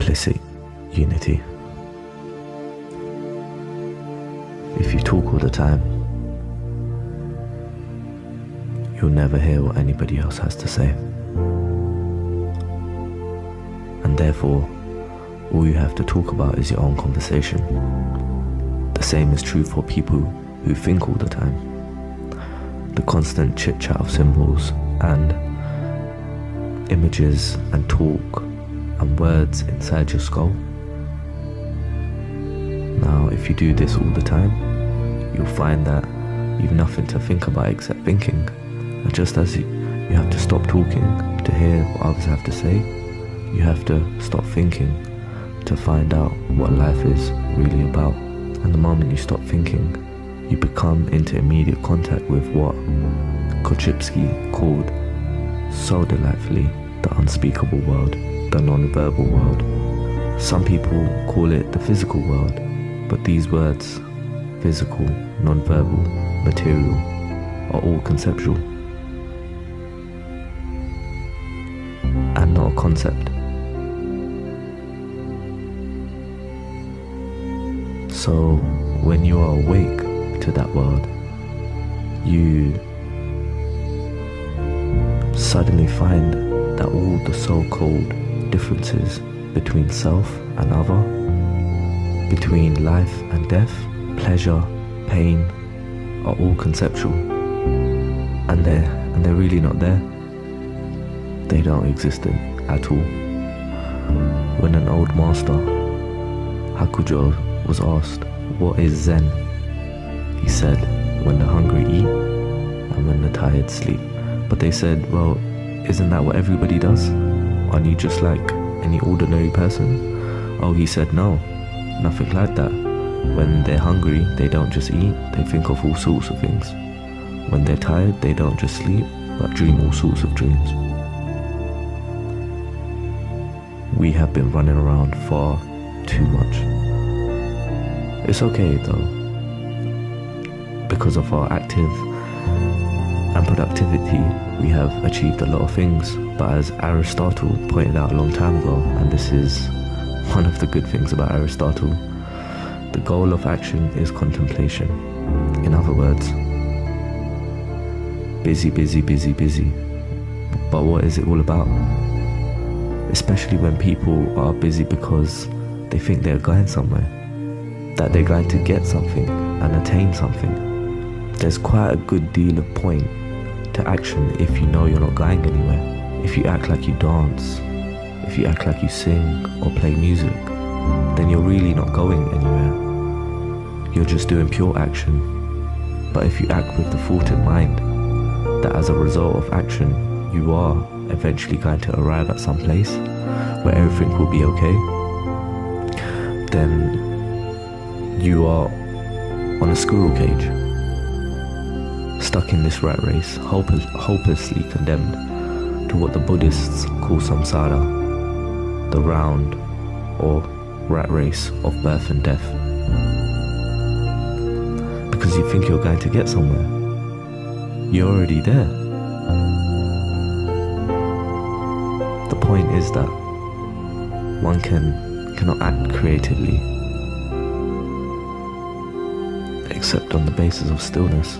implicit unity. If you talk all the time, you'll never hear what anybody else has to say. And therefore, all you have to talk about is your own conversation. The same is true for people who think all the time. The constant chit-chat of symbols and images and talk and words inside your skull. Now, if you do this all the time, you'll find that you've nothing to think about except thinking. And just as you have to stop talking to hear what others have to say, you have to stop thinking to find out what life is really about. And the moment you stop thinking, you become into immediate contact with what Kochipsky called so delightfully the unspeakable world, the non-verbal world. Some people call it the physical world, but these words, physical, non-verbal, material, are all conceptual and not a concept. So when you are awake to that world, you suddenly find that all the so-called differences between self and other, between life and death, pleasure, pain, are all conceptual, and they're really not there. They don't exist at all. When an old master, Hakujo, was asked, "What is Zen?" he said, "When the hungry eat and when the tired sleep." But they said, "Well, isn't that what everybody does? Aren't you just like any ordinary person?" Oh, he said, "No, nothing like that. When they're hungry, they don't just eat, they think of all sorts of things. When they're tired, they don't just sleep, but dream all sorts of dreams." We have been running around far too much. It's okay though, because of our active and productivity, we have achieved a lot of things. But as Aristotle pointed out a long time ago, and this is one of the good things about Aristotle, the goal of action is contemplation. In other words, busy, busy, busy, busy. But what is it all about? Especially when people are busy because they think they're going somewhere, that they're going to get something and attain something. There's quite a good deal of point to action if you know you're not going anywhere. If you act like you dance, if you act like you sing or play music, then you're really not going anywhere. You're just doing pure action. But if you act with the thought in mind that as a result of action, you are eventually going to arrive at some place where everything will be okay, then you are on a squirrel cage, stuck in this rat race, hopelessly condemned to what the Buddhists call samsara, the round or rat race of birth and death. Because you think you're going to get somewhere. You're already there. The point is that one cannot act creatively except on the basis of stillness.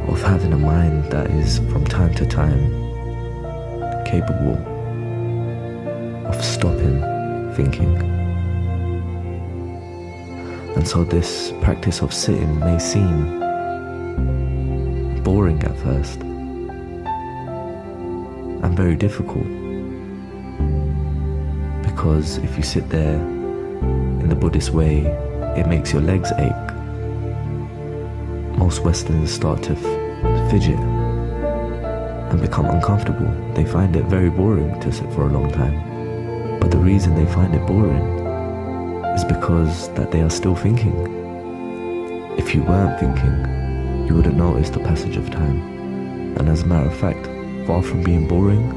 Of having a mind that is from time to time capable of stopping thinking. And so this practice of sitting may seem boring at first and very difficult, because if you sit there in the Buddhist way, it makes your legs ache. Most Westerners start to fidget and become uncomfortable. They find it very boring to sit for a long time. But the reason they find it boring is because that they are still thinking. If you weren't thinking, you wouldn't notice the passage of time. And as a matter of fact, far from being boring,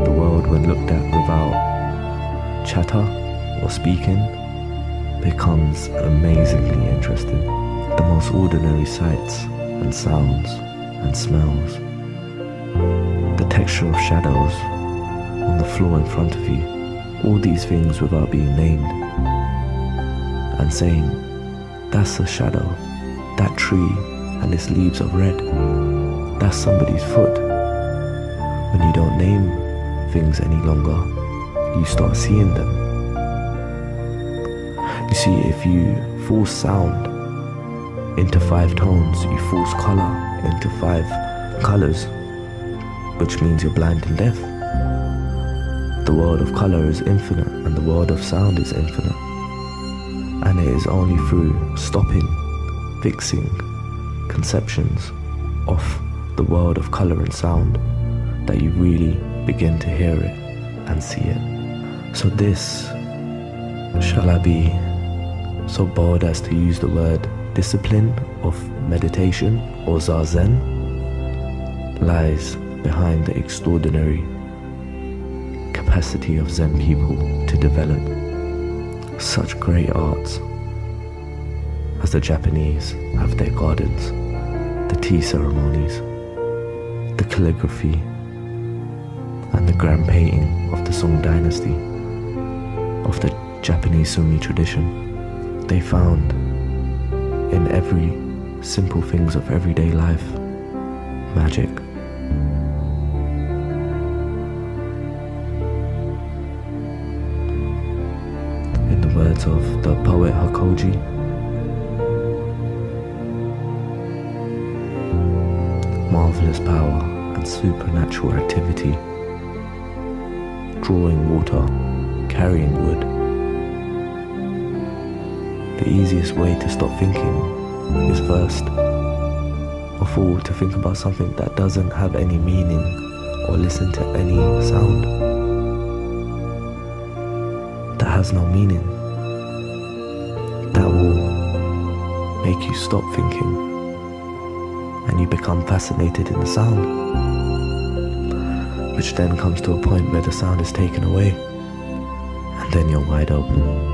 the world, when looked at without chatter or speaking, becomes amazingly interesting. The most ordinary sights and sounds and smells, the picture of shadows on the floor in front of you, all these things without being named, and saying, that's a shadow, that tree and its leaves are red, that's somebody's foot. When you don't name things any longer, you start seeing them. You see, if you force sound into 5 tones, you force color into 5 colors, which means you're blind and deaf. The world of color is infinite and the world of sound is infinite. And it is only through stopping, fixing conceptions of the world of color and sound that you really begin to hear it and see it. So this, shall I be so bold as to use the word discipline of meditation or zazen, lies behind the extraordinary capacity of Zen people to develop such great arts as the Japanese have their gardens, the tea ceremonies, the calligraphy, and the grand painting of the Song dynasty of the Japanese Sumi tradition. They found in every simple things of everyday life magic. In the words of the poet Hakoji, marvelous power and supernatural activity, drawing water, carrying wood. The easiest way to stop thinking is first of all to think about something that doesn't have any meaning or listen to any sound that has no meaning. That will make you stop thinking and you become fascinated in the sound, which then comes to a point where the sound is taken away and then you're wide open.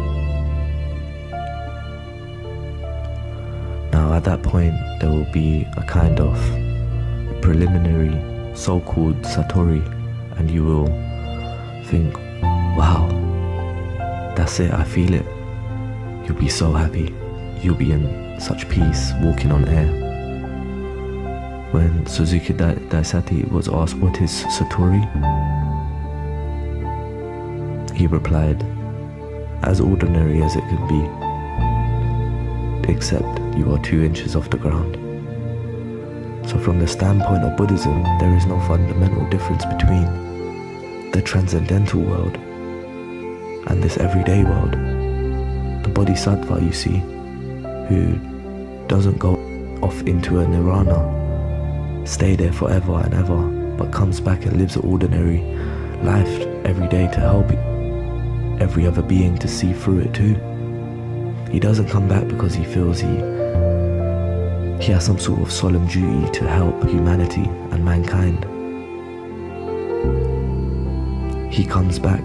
Now at that point there will be a kind of preliminary so-called satori, and you will think, wow, that's it, I feel it. You'll be so happy, you'll be in such peace, walking on air. When Suzuki Daisati was asked what is satori, he replied, as ordinary as it can be, except you are 2 inches off the ground. So from the standpoint of Buddhism, there is no fundamental difference between the transcendental world and this everyday world. The Bodhisattva, you see, who doesn't go off into a nirvana, stay there forever and ever, but comes back and lives an ordinary life every day to help every other being to see through it too. He doesn't come back because he feels he has some sort of solemn duty to help humanity and mankind. He comes back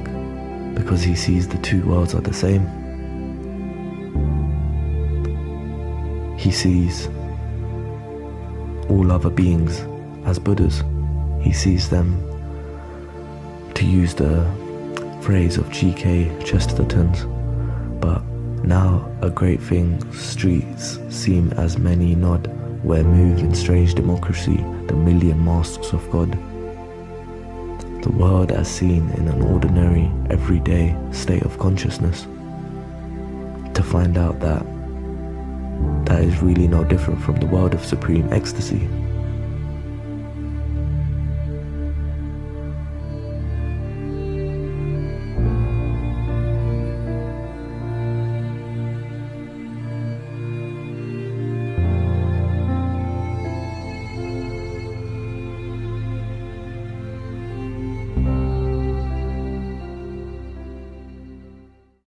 because he sees the 2 worlds are the same. He sees all other beings as Buddhas. He sees them, to use the phrase of G.K. Chesterton's, but now a great thing, streets seem as many nod, where move in strange democracy the million masks of God. The world as seen in an ordinary, everyday state of consciousness. To find out that is really no different from the world of supreme ecstasy.